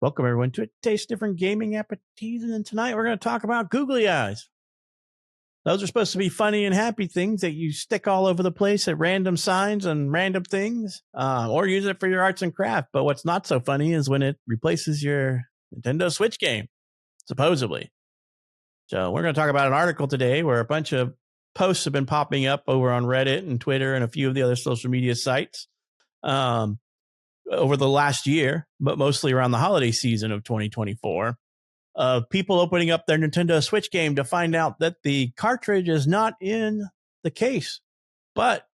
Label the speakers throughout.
Speaker 1: Welcome everyone to a Taste Different Gaming Appetizer, and tonight we're going to talk about googly eyes. Those are supposed to be funny and happy things that you stick all over the place at random signs and random things, or use it for your arts and craft. But what's not so funny is when it replaces your Nintendo Switch game, supposedly. So we're going to talk about an article today where a bunch of posts have been popping up over on Reddit and Twitter and a few of the other social media sites. Over the last year, but mostly around the holiday season of 2024, of people opening up their Nintendo Switch game to find out that the cartridge is not in the case, but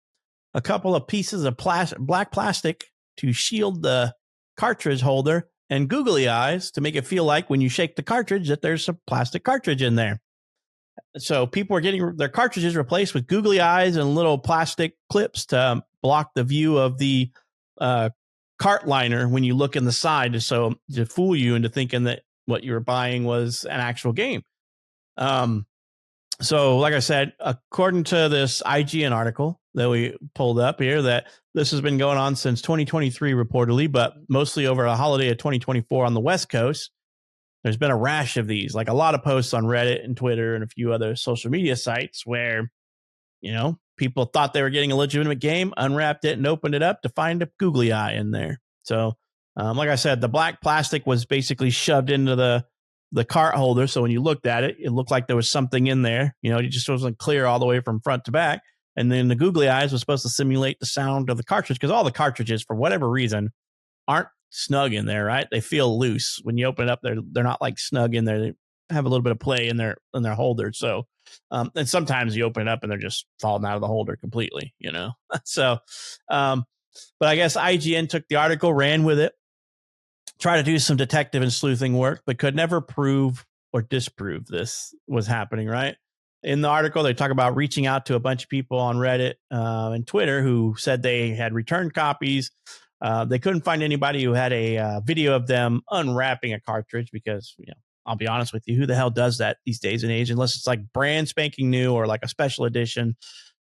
Speaker 1: a couple of pieces of black plastic to shield the cartridge holder and googly eyes to make it feel like when you shake the cartridge that there's a plastic cartridge in there. So people are getting their cartridges replaced with googly eyes and little plastic clips to block the view of the cart liner when you look in the side, to fool you into thinking that what you were buying was an actual game. So like I said, according to this IGN article that we pulled up here, that this has been going on since 2023 reportedly, but mostly over a holiday of 2024 on the West Coast. There's been a rash of these, like a lot of posts on Reddit and Twitter and a few other social media sites where, people thought they were getting a legitimate game, unwrapped it and opened it up to find a googly eye in there. So, like I said, the black plastic was basically shoved into the cart holder. So when you looked at it, it looked like there was something in there. It just wasn't clear all the way from front to back. And then the googly eyes was supposed to simulate the sound of the cartridge, because all the cartridges, for whatever reason, aren't snug in there, right? They feel loose. When you open it up, they're not like snug in there. They have a little bit of play in their holder. So, and sometimes you open it up and they're just falling out of the holder completely, So, but I guess IGN took the article, ran with it, tried to do some detective and sleuthing work, but could never prove or disprove this was happening, right? In the article, they talk about reaching out to a bunch of people on Reddit and Twitter who said they had returned copies. They couldn't find anybody who had a video of them unwrapping a cartridge because, I'll be honest with you, who the hell does that these days and age, unless it's like brand spanking new or like a special edition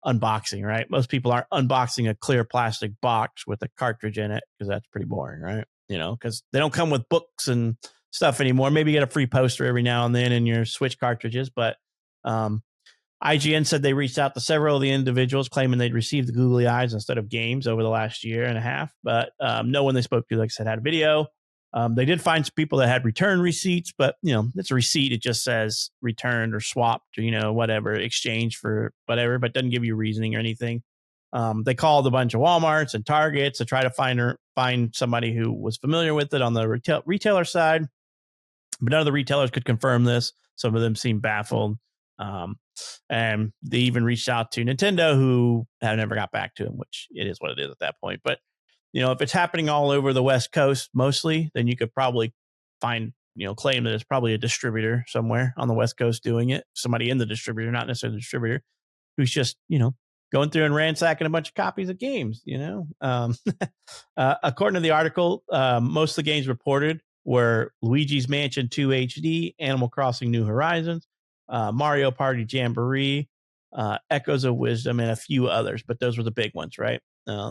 Speaker 1: unboxing, right? Most people aren't unboxing a clear plastic box with a cartridge in it because that's pretty boring, right? Because they don't come with books and stuff anymore. Maybe you get a free poster every now and then in your Switch cartridges, but IGN said they reached out to several of the individuals claiming they'd received the googly eyes instead of games over the last year and a half, but no one they spoke to, like I said, had a video. They did find some people that had return receipts, but it's a receipt. It just says returned or swapped or, whatever, exchange for whatever, but doesn't give you reasoning or anything. They called a bunch of Walmarts and Targets to try to find somebody who was familiar with it on the retailer side, but none of the retailers could confirm this. Some of them seemed baffled. And they even reached out to Nintendo, who have never got back to them, which it is what it is at that point. But if it's happening all over the West Coast mostly, then you could probably find, claim that it's probably a distributor somewhere on the West Coast doing it. Somebody in the distributor, not necessarily the distributor, who's just, going through and ransacking a bunch of copies of games, According to the article, most of the games reported were Luigi's Mansion 2 HD, Animal Crossing New Horizons, Mario Party Jamboree, Echoes of Wisdom, and a few others. But those were the big ones, right?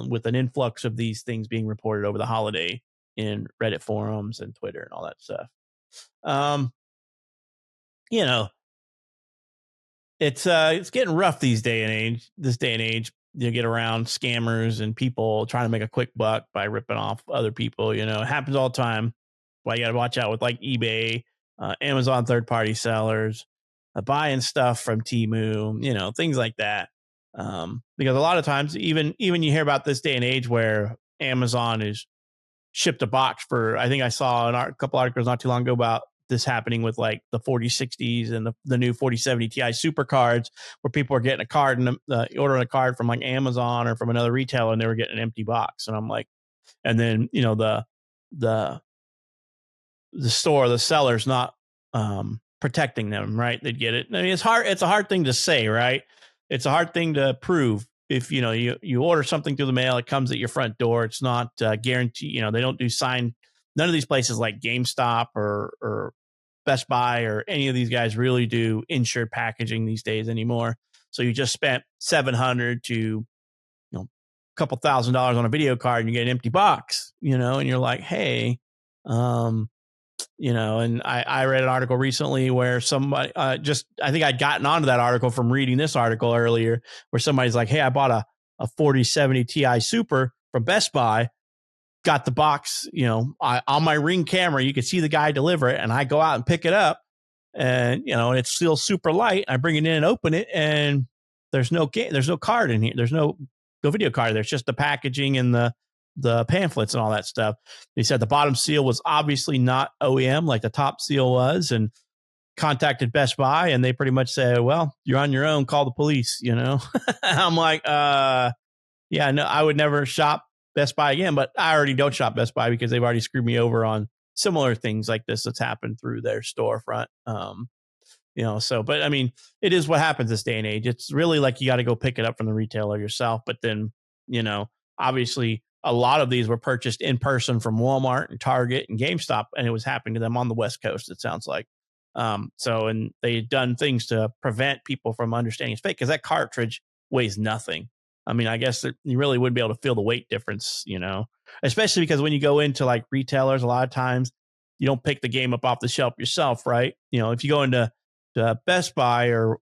Speaker 1: With an influx of these things being reported over the holiday in Reddit forums and Twitter and all that stuff. It's getting rough this day and age. You get around scammers and people trying to make a quick buck by ripping off other people. It happens all the time. Well, you got to watch out with like eBay, Amazon third-party sellers, buying stuff from Temu, things like that. Because a lot of times, even you hear about this day and age where Amazon is shipped a box for, I think I saw a couple articles not too long ago about this happening with like the 4060s and the new 4070 Ti super cards, where people are getting a card and ordering a card from like Amazon or from another retailer, and they were getting an empty box. And I'm like, and then, the store, the seller's not protecting them, right? They'd get it. I mean, it's hard. It's a hard thing to say, right? It's a hard thing to prove. If you order something through the mail, it comes at your front door. It's not guaranteed. They don't do sign. None of these places like GameStop or Best Buy or any of these guys really do insured packaging these days anymore. So you just spent $700 to a couple $1,000s on a video card and you get an empty box, and you're like, hey, And I read an article recently where somebody I think I'd gotten onto that article from reading this article earlier, where somebody's like, hey, I bought a 4070 Ti Super from Best Buy, got the box, on my Ring camera, you could see the guy deliver it, and I go out and pick it up, and and it's still super light. I bring it in and open it, and there's no card in here. There's no video card. There's just the packaging and the pamphlets and all that stuff. He said the bottom seal was obviously not OEM like the top seal was, and contacted Best Buy, and they pretty much said, well, you're on your own, call the police. I'm like, yeah, no, I would never shop Best Buy again, but I already don't shop Best Buy because they've already screwed me over on similar things like this that's happened through their storefront. But I mean, it is what happens this day and age. It's really like you got to go pick it up from the retailer yourself. But then, obviously a lot of these were purchased in person from Walmart and Target and GameStop, and it was happening to them on the West Coast, it sounds like. And they've done things to prevent people from understanding it's fake because that cartridge weighs nothing. I mean, I guess that you really wouldn't be able to feel the weight difference, especially because when you go into like retailers, a lot of times you don't pick the game up off the shelf yourself, right? If you go into Best Buy or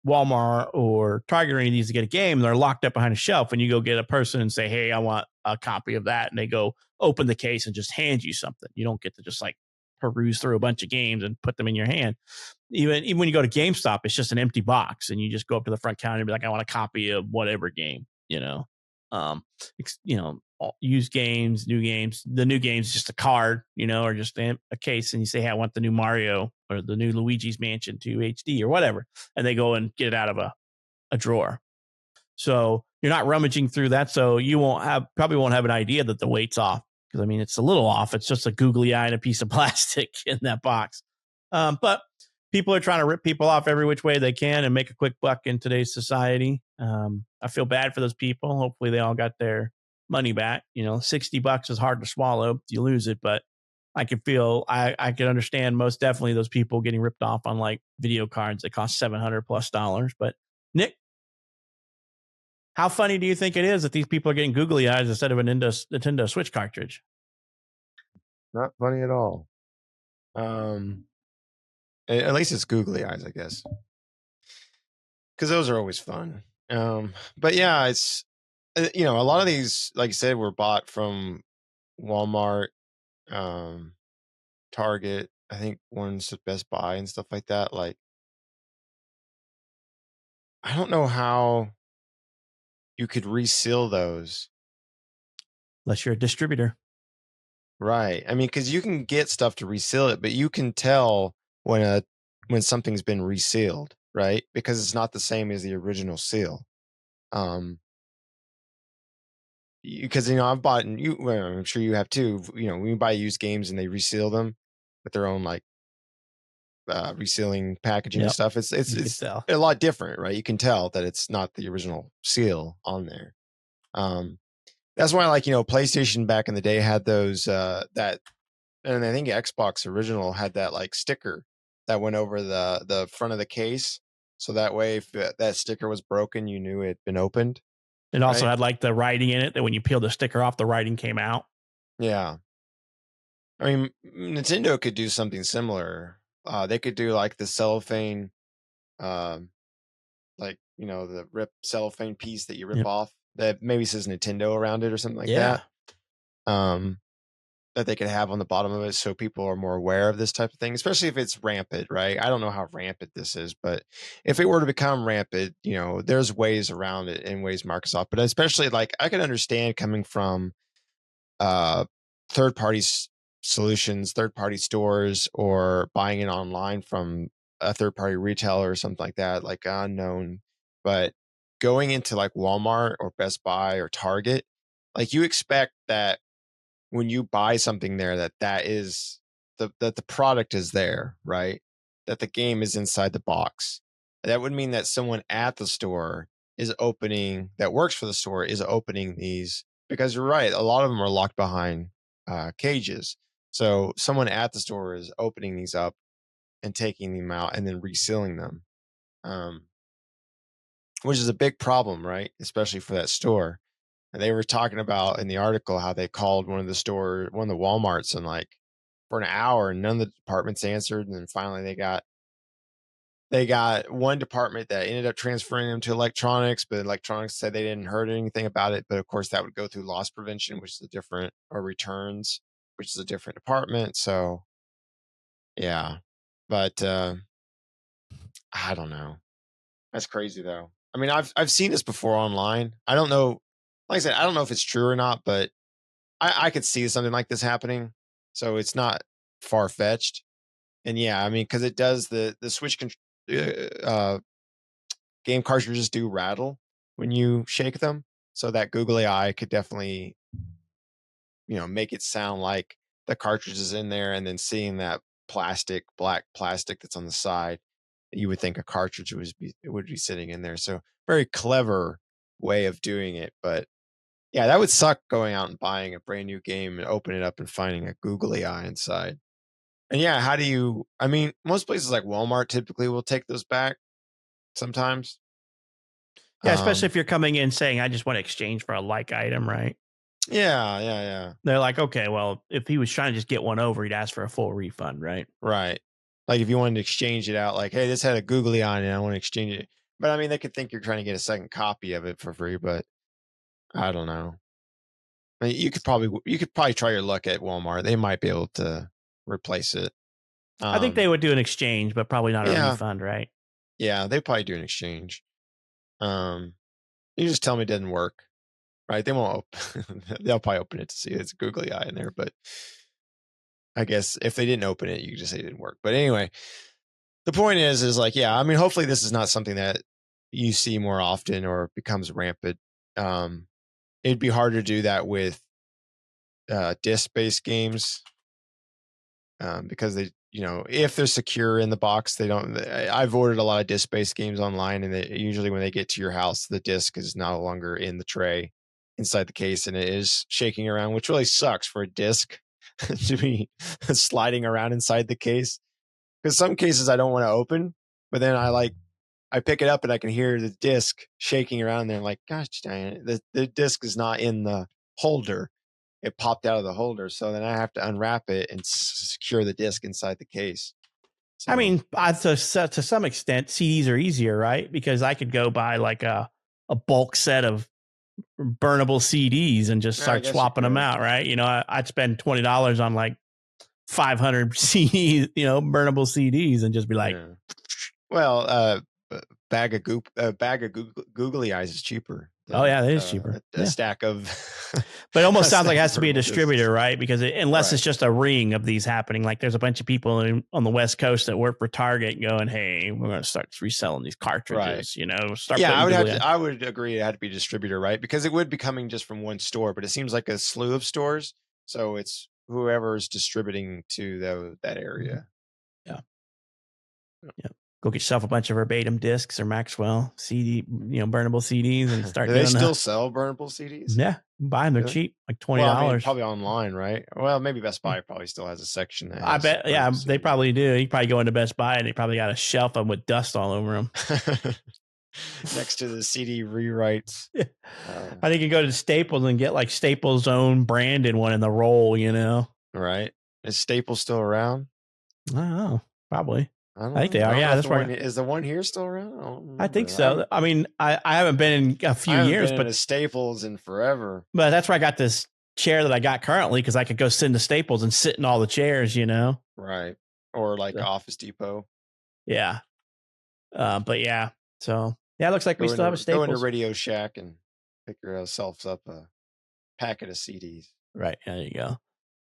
Speaker 1: Walmart or Target or any of these to get a game, they're locked up behind a shelf, and you go get a person and say, hey, I want a copy of that. And they go open the case and just hand you something. You don't get to just like peruse through a bunch of games and put them in your hand. Even when you go to GameStop, it's just an empty box, and you just go up to the front counter and be like, I want a copy of whatever game, used games, new games. The new game's just a card, or just a case, and you say, hey, I want the new Mario or the new Luigi's Mansion 2 HD or whatever, and they go and get it out of a drawer. So you're not rummaging through that, so you probably won't have an idea that the weight's off, because I mean, it's a little off. It's just a googly eye and a piece of plastic in that box. But people are trying to rip people off every which way they can and make a quick buck in today's society. I feel bad for those people. Hopefully they all got their money back. $60 is hard to swallow. You lose it, but I can understand most definitely those people getting ripped off on like video cards that cost $700+ But Nick, how funny do you think it is that these people are getting googly eyes instead of a Nintendo Switch cartridge?
Speaker 2: Not funny at all. At least it's googly eyes, I guess, because those are always fun. But yeah, it's a lot of these, like you said, were bought from Walmart, Target. I think one's at Best Buy and stuff like that. Like, I don't know how you could reseal those.
Speaker 1: Unless you're a distributor.
Speaker 2: Right. I mean, because you can get stuff to reseal it, but you can tell when something's been resealed, right? Because it's not the same as the original seal. Because I've bought, and I'm sure you have too. When you buy used games and they reseal them with their own like resealing packaging and stuff, it's a lot different, right? You can tell that it's not the original seal on there. That's why, like, PlayStation back in the day had those that, and I think Xbox original had that like sticker that went over the front of the case, so that way if that sticker was broken, you knew it had been opened.
Speaker 1: It also had like the writing in it that when you peeled the sticker off, the writing came out.
Speaker 2: Yeah. I mean, Nintendo could do something similar. They could do like the cellophane, like, the rip cellophane piece that you rip off that maybe says Nintendo around it or something like that. That they could have on the bottom of it, so people are more aware of this type of thing, especially if it's rampant, right? I don't know how rampant this is, but if it were to become rampant, there's ways around it and ways Microsoft, but especially like I could understand coming from third-party solutions, third-party stores, or buying it online from a third-party retailer or something like that, like unknown. But going into like Walmart or Best Buy or Target, like you expect that when you buy something there, that is that the product is there, right? That the game is inside the box. That would mean that someone at the store that works for the store is opening these, because you're right, a lot of them are locked behind cages. So someone at the store is opening these up and taking them out and then resealing them, which is a big problem, right? Especially for that store. And they were talking about in the article how they called one of the Walmarts and like for an hour and none of the departments answered. And then finally they got one department that ended up transferring them to electronics, but electronics said they didn't heard anything about it. But of course that would go through loss prevention, which is a different, or returns, which is a different department. So yeah, but I don't know. That's crazy though. I mean, I've seen this before online. I don't know. Like I said, I don't know if it's true or not, but I could see something like this happening. So it's not far fetched. And yeah, I mean, because it does the Switch game cartridges do rattle when you shake them. So that googly eye could definitely, make it sound like the cartridge is in there, and then seeing that black plastic that's on the side, you would think a cartridge would be sitting in there. So very clever way of doing it. But yeah, that would suck going out and buying a brand new game and opening it up and finding a googly eye inside. And yeah, I mean, most places like Walmart typically will take those back sometimes.
Speaker 1: Yeah, especially if
Speaker 2: Um,
Speaker 1: you're coming in saying, I just want to exchange for a like item, right?
Speaker 2: yeah.
Speaker 1: They're like, okay, well, if he was trying to just get one over, he'd ask for a full refund, right?
Speaker 2: Right. Like if you wanted to exchange it out, like, hey, this had a googly eye on it, I want to exchange it. But I mean, they could think you're trying to get a second copy of it for free, but I don't know. I mean, you could probably try your luck at Walmart. They might be able to replace it.
Speaker 1: I think they
Speaker 2: Um,
Speaker 1: would do an exchange, but probably not a
Speaker 2: yeah,
Speaker 1: refund, right?
Speaker 2: yeah, they probably do an exchange. Um, you just tell me it didn't work, right? They won't. They'll probably open it to see it's a googly eye in there, but I guess if they didn't open it, you could just say it didn't work. But anyway, the point is like, yeah, I mean, hopefully this is not something that you see more often or becomes rampant. It'd be hard to do that with disc-based games, because they, if they're secure in the box, they don't. I've ordered a lot of disc-based games online, and usually when they get to your house, the disc is no longer in the tray inside the case, and it is shaking around, which really sucks for a disc to be sliding around inside the case. Because some cases I don't want to open, but then I pick it up and I can hear the disc shaking around there. I'm like, gosh dang it, the disc is not in the holder. It popped out of the holder. So then I have to unwrap it and secure the disc inside the case.
Speaker 1: I
Speaker 2: So
Speaker 1: mean, to some extent, CDs are easier, right? Because I could go buy like a bulk set of burnable CDs and just
Speaker 2: yeah, I
Speaker 1: start
Speaker 2: guess you
Speaker 1: swapping them
Speaker 2: could.
Speaker 1: out, right? I'd spend $20 on like 500 CDs, burnable CDs, and just be like,
Speaker 2: Yeah. Well, bag of googly eyes is cheaper
Speaker 1: oh
Speaker 2: than
Speaker 1: yeah, that is cheaper.
Speaker 2: a
Speaker 1: Yeah.
Speaker 2: stack of
Speaker 1: But it
Speaker 2: a
Speaker 1: almost sounds like
Speaker 2: stack
Speaker 1: it
Speaker 2: of
Speaker 1: has to be a
Speaker 2: portable discs.
Speaker 1: distributor, right? Because unless it's
Speaker 2: Right.
Speaker 1: just a ring of these happening, like there's a bunch of people on the West Coast that work for Target going, hey, we're going to start reselling these
Speaker 2: Right.
Speaker 1: cartridges, start
Speaker 2: Yeah,
Speaker 1: putting googly eye.
Speaker 2: I would agree it had to be a distributor, right? Because it would be coming just from one store, but it seems like a slew of stores. So it's whoever's distributing to that area.
Speaker 1: Yeah. Yeah. Go get yourself a bunch of verbatim discs or Maxwell CD, burnable CDs and start
Speaker 2: Do they
Speaker 1: doing
Speaker 2: still
Speaker 1: that.
Speaker 2: sell burnable CDs?
Speaker 1: Yeah. Buy them. They're
Speaker 2: Do they?
Speaker 1: cheap, like
Speaker 2: Well, I mean,
Speaker 1: $20.
Speaker 2: probably online, right? Well, maybe Best Buy probably still has a section that
Speaker 1: I
Speaker 2: has
Speaker 1: bet. Yeah,
Speaker 2: burnable
Speaker 1: they
Speaker 2: CDs.
Speaker 1: probably do. You probably go into Best Buy and they probably got a shelf of them with dust all over them.
Speaker 2: Next to the CD rewrites.
Speaker 1: Yeah. I think you go to Staples and get like Staples' own branded one in the roll,
Speaker 2: Right. Is Staples still around?
Speaker 1: I don't know. Probably.
Speaker 2: I don't
Speaker 1: I think
Speaker 2: know.
Speaker 1: they
Speaker 2: I
Speaker 1: are.
Speaker 2: don't know
Speaker 1: Yeah,
Speaker 2: if
Speaker 1: that's where
Speaker 2: is the one here still around? I don't
Speaker 1: I think
Speaker 2: remember.
Speaker 1: so. I mean, I haven't been in a few
Speaker 2: I haven't
Speaker 1: years,
Speaker 2: been in
Speaker 1: but
Speaker 2: a Staples in forever.
Speaker 1: that's where I got this chair that I got currently because I could go sit in the Staples and sit in all the chairs,
Speaker 2: Right. Or like
Speaker 1: So,
Speaker 2: Office Depot.
Speaker 1: yeah. But yeah. So yeah, it looks like we still have a
Speaker 2: Go into
Speaker 1: Staples.
Speaker 2: Radio Shack and pick yourself up a packet of CDs.
Speaker 1: Right. There you go.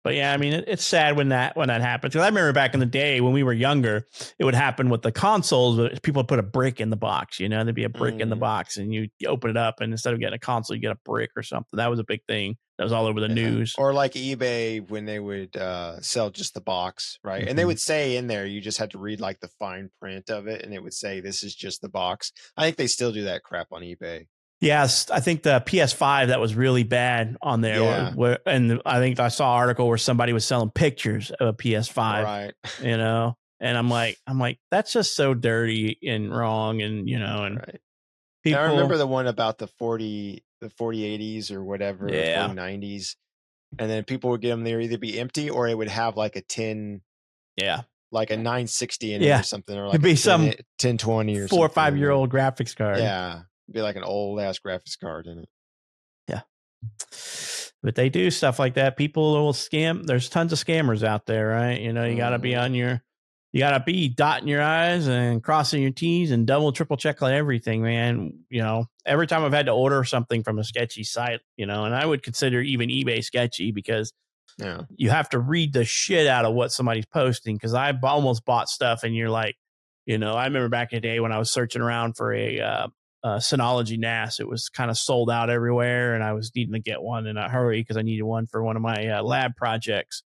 Speaker 1: But yeah, I mean, it's sad when that happens. Because I remember back in the day when we were younger, it would happen with the consoles. But people would put a brick in the box. There'd be a brick in the box, and you open it up, and instead of getting a console, you get a brick or something. That was a big thing. That was all over the
Speaker 2: Yeah.
Speaker 1: news.
Speaker 2: Or like eBay when they would sell just the box, right? And they would say in there, you just had to read like the fine print of it, and it would say this is just the box. I think they still do that crap on eBay.
Speaker 1: Yes, I think the PS5 that was really bad on there.
Speaker 2: Yeah.
Speaker 1: And I think I saw an article where somebody was selling pictures of a PS5.
Speaker 2: Right.
Speaker 1: And I'm like, that's just so dirty and wrong, and
Speaker 2: Right. I
Speaker 1: people.
Speaker 2: remember the one about the 4080s or whatever,
Speaker 1: Yeah,
Speaker 2: 4090s. and then people would get them. They would either be empty or it would have like a 10,
Speaker 1: Yeah.
Speaker 2: like a 960 in it or
Speaker 1: Yeah.
Speaker 2: something, or
Speaker 1: It'd
Speaker 2: like a
Speaker 1: be
Speaker 2: 10,
Speaker 1: some
Speaker 2: 1020 or
Speaker 1: 4 or 5
Speaker 2: something.
Speaker 1: year old graphics card.
Speaker 2: Yeah, it'd be like an old ass graphics card in it.
Speaker 1: Yeah. But they do stuff like that. People will scam. There's tons of scammers out there, right? You know, you got to be on your, you got to be dotting your I's and crossing your T's and double, triple check on everything, man. You know, every time I've had to order something from a sketchy site, you know, and I would consider even eBay sketchy because
Speaker 2: Yeah,
Speaker 1: you have to read the shit out of what somebody's posting. Cause I almost bought stuff and you're like, you know, I remember back in the day when I was searching around for a Synology NAS, it was kind of sold out everywhere. And I was needing to get one in a hurry because I needed one for one of my lab projects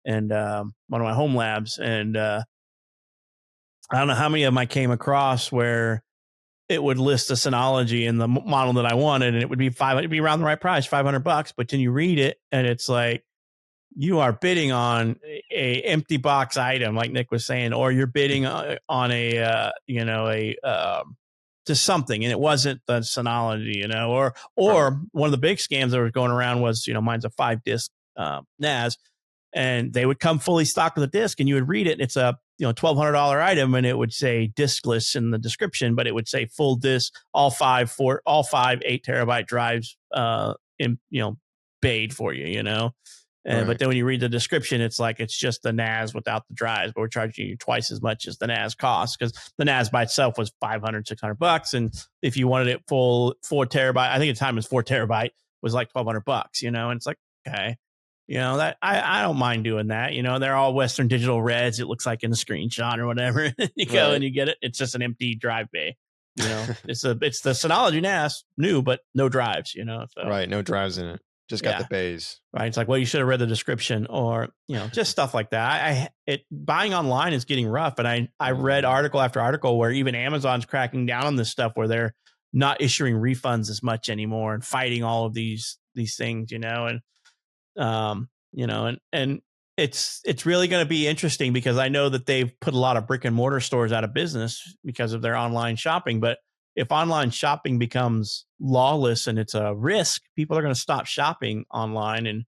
Speaker 1: and one of my home labs. And I don't know how many of them I came across where it would list a Synology in the model that I wanted, and it would be it'd be around the right price, $500. But then you read it, and it's like you are bidding on a empty box item, like Nick was saying, or you're bidding on a you know just something, and it wasn't the Synology, you know, or
Speaker 2: right,
Speaker 1: one of the big scams that was going around was, you know, mine's a 5 disc NAS, and they would come fully stocked with a disc, and you would read it, and it's a, you know, $1,200 item, and it would say diskless in the description, but it would say full disc, all five 8 terabyte drives, in, you know, paid for you, you know. And but
Speaker 2: right,
Speaker 1: then when you read the description, it's like it's just the NAS without the drives, but we're charging you twice as much as the NAS costs because the NAS by itself was 500, $600. And if you wanted it full 4 terabyte, I think at the time it was 4 terabyte, was like $1,200, you know. And it's like, okay, you know, that I don't mind doing that. You know, they're all Western Digital Reds. It looks like in the screenshot or whatever. You go and
Speaker 2: right,
Speaker 1: you get it. It's just an empty drive bay. You know, it's the Synology NAS, new but no drives. You know, so
Speaker 2: right. No drives in it. Just got the
Speaker 1: yeah,
Speaker 2: bays.
Speaker 1: right. It's like, well, you should have read the description, or, you know, just stuff like that. Buying online is getting rough, and I read
Speaker 2: Mhm.
Speaker 1: article after article where even Amazon's cracking down on this stuff, where they're not issuing refunds as much anymore and fighting all of these things, you know. And you know, and it's really going to be interesting because I know that they've put a lot of brick and mortar stores out of business because of their online shopping. But if online shopping becomes lawless and it's a risk, people are going to stop shopping online and,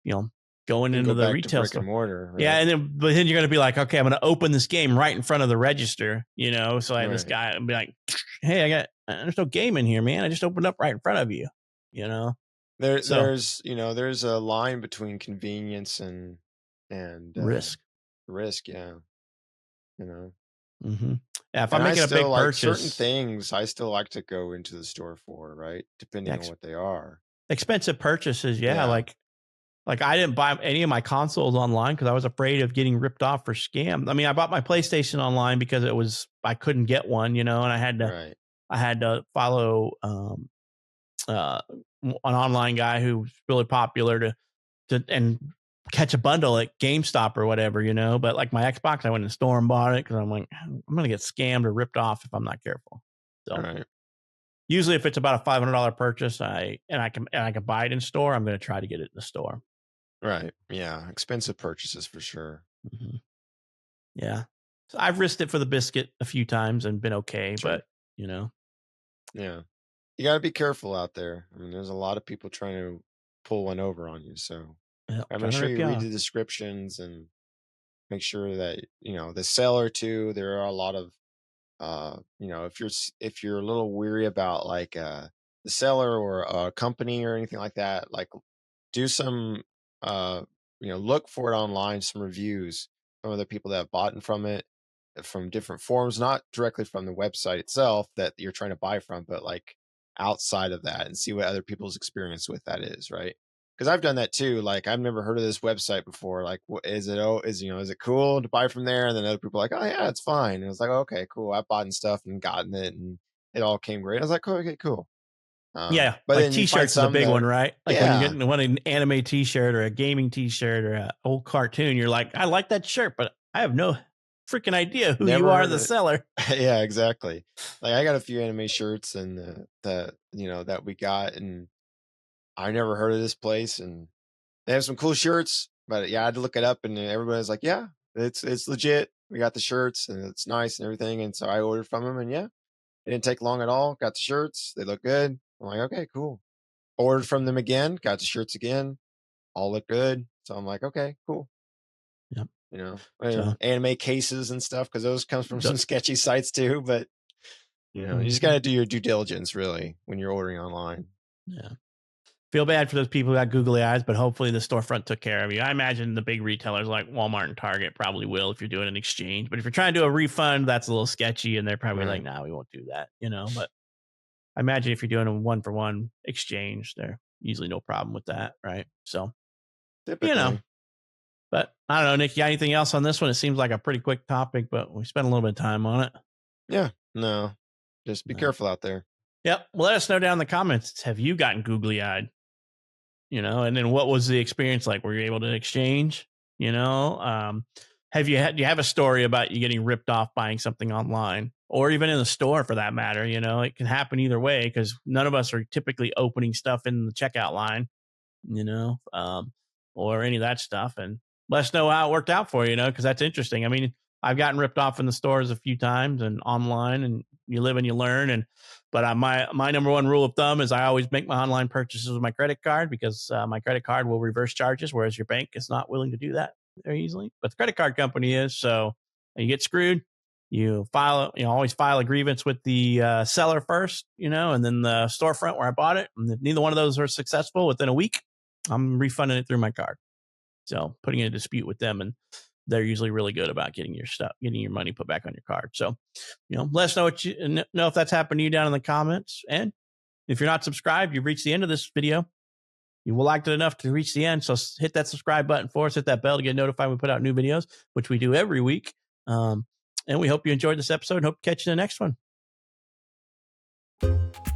Speaker 1: you know, going
Speaker 2: And
Speaker 1: into
Speaker 2: go
Speaker 1: the
Speaker 2: back to
Speaker 1: retail
Speaker 2: brick and
Speaker 1: store.
Speaker 2: mortar,
Speaker 1: Yeah,
Speaker 2: right?
Speaker 1: and then you're going to be like, okay, I'm going to open this game right in front of the register, you know. So I had this
Speaker 2: Right.
Speaker 1: guy and be like, hey, there's no game in here, man. I just opened up right in front of you, you know. So
Speaker 2: There's, there's a line between convenience and
Speaker 1: risk.
Speaker 2: risk. Yeah, you know.
Speaker 1: Hmm. Yeah, if
Speaker 2: And
Speaker 1: I'm
Speaker 2: I
Speaker 1: making a
Speaker 2: still
Speaker 1: big
Speaker 2: like certain
Speaker 1: purchase,
Speaker 2: things. I still like to go into the store for, right? Depending on
Speaker 1: ex-
Speaker 2: what they are.
Speaker 1: expensive purchases, yeah,
Speaker 2: Yeah.
Speaker 1: like I didn't buy any of my consoles online because I was afraid of getting ripped off or scammed. I mean, I bought my PlayStation online because I couldn't get one, you know, and
Speaker 2: Right.
Speaker 1: I had to follow uh, an online guy who's really popular and catch a bundle at GameStop or whatever, you know. But like my Xbox, I went in the store and bought it because I'm like, I'm gonna get scammed or ripped off if I'm not careful. So
Speaker 2: Right.
Speaker 1: usually, if it's about a $500 purchase, I can buy it in store, I'm going to try to get it in the store.
Speaker 2: Right. Yeah. Expensive purchases for sure.
Speaker 1: Hmm. Yeah, so I've risked it for the biscuit a few times and been okay,
Speaker 2: Sure.
Speaker 1: but you know,
Speaker 2: Yeah. You got to be careful out there. I mean, there's a lot of people trying to pull one over on you. So
Speaker 1: yeah,
Speaker 2: I make
Speaker 1: trying to
Speaker 2: sure
Speaker 1: rip
Speaker 2: you
Speaker 1: you
Speaker 2: read
Speaker 1: off.
Speaker 2: the descriptions and make sure that, the seller too. There are a lot of if you're a little weary about like the seller or a company or anything like that, like do some uh look for it online, some reviews from other people that have bought from it, from different forums, not directly from the website itself that you're trying to buy from, but like outside of that, and see what other people's experience with that is, right? Because I've done that too. Like I've never heard of this website before. Like, what is it? Oh, is it cool to buy from there? And then other people are like, oh yeah, it's fine. And I was like, okay, cool. I've bought stuff and gotten it, and it all came great. I was like, oh, okay, cool.
Speaker 1: Yeah,
Speaker 2: But
Speaker 1: like
Speaker 2: then you find
Speaker 1: t-shirts is a
Speaker 2: some
Speaker 1: big
Speaker 2: that
Speaker 1: one,
Speaker 2: are,
Speaker 1: right? Like when you get
Speaker 2: yeah,
Speaker 1: into an anime t-shirt or a gaming t-shirt or a old cartoon, you're like, I like that shirt, but I have no freaking idea who you
Speaker 2: never
Speaker 1: are,
Speaker 2: heard
Speaker 1: the
Speaker 2: of it.
Speaker 1: seller.
Speaker 2: Yeah, exactly. Like I got a few anime shirts and that we got, and I never heard of this place, and they have some cool shirts. But yeah, I had to look it up, and everybody's like, yeah, it's legit. We got the shirts, and it's nice and everything. And so I ordered from them, and yeah, it didn't take long at all. Got the shirts. They look good. I'm like, okay, cool. Ordered from them again. Got the shirts again. all look good. So I'm like, okay, cool.
Speaker 1: Yep.
Speaker 2: You know,
Speaker 1: So
Speaker 2: anime cases and stuff, because those comes from
Speaker 1: the-
Speaker 2: some sketchy sites too. But you just got
Speaker 1: Mhm.
Speaker 2: to do your due diligence really when you're ordering online.
Speaker 1: Yeah. Feel bad for those people who got googly eyes, but hopefully the storefront took care of you. I imagine the big retailers like Walmart and Target probably will if you're doing an exchange. But if you're trying to do a refund, that's a little sketchy, and they're probably like,
Speaker 2: Right.
Speaker 1: "No, we won't do that." But I imagine if you're doing a one for one exchange, there usually no problem with that, right? So you know,
Speaker 2: Typically.
Speaker 1: but I don't know, Nick. You got anything else on this one? It seems like a pretty quick topic, but we spent a little bit of time on it.
Speaker 2: Yeah. No. Just be
Speaker 1: No.
Speaker 2: careful out there.
Speaker 1: Yep. Well, let us know down in the comments. Have you gotten googly eyed? And then what was the experience like? Were you able to exchange? You know, do you have a story about you getting ripped off buying something online or even in the store for that matter? It can happen either way because none of us are typically opening stuff in the checkout line, you know, or any of that stuff. And let us know how it worked out for you, because that's interesting. I mean, I've gotten ripped off in the stores a few times and online, and you live and you learn. But my number one rule of thumb is I always make my online purchases with my credit card because my credit card will reverse charges, whereas your bank is not willing to do that very easily. But the credit card company is. So you get screwed. Always file a grievance with the seller first, and then the storefront where I bought it. And if neither one of those are successful within a week, I'm refunding it through my card. So putting in a dispute with them, and they're usually really good about getting your money put back on your card. So, let us know what you know if that's happened to you down in the comments. And if you're not subscribed, you've reached the end of this video. You will liked it enough to reach the end. So hit that subscribe button for us, hit that bell to get notified when we put out new videos, which we do every week. And we hope you enjoyed this episode and hope to catch you in the next one.